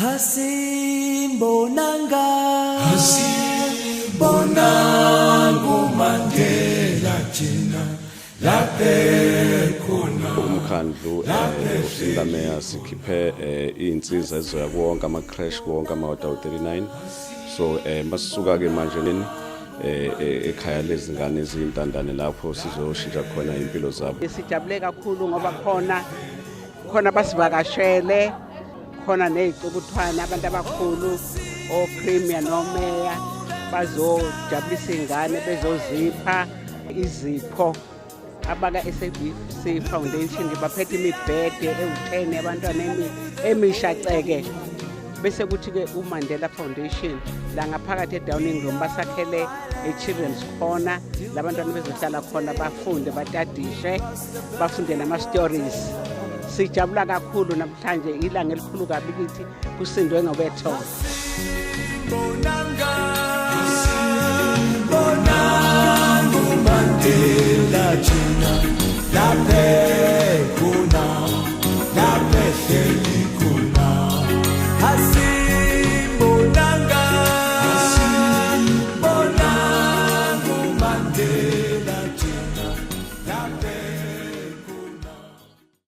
Hasimbonanga Mandela thina laphe khona umkhandlu usindameya sikhiphe insizwa ezoya konke ama crash konke ama 39 so masisuka ke manje ekhaya lezingane ezintandane lapho sizoshintsha khona impilo zabo. Sijabule kakhulu ngoba khona basivakashele khona nezicukuthwana abantu abakhulu o premier no mayor bazojabulisa ingane bezozipha izipho abaka SABC Foundation baphethe imibhede ewu10 abantwana emisha ceke bese kuthi ke uMandela Foundation la ngaphakathi eDowning Room basakhele eChildren's Corner labantwana bezohlala khona bafunde batadishe bafunde nama stories. Sijabula kakhulu namhlanje ilanga elikhulu kabi kithi kusindwe ngobetho.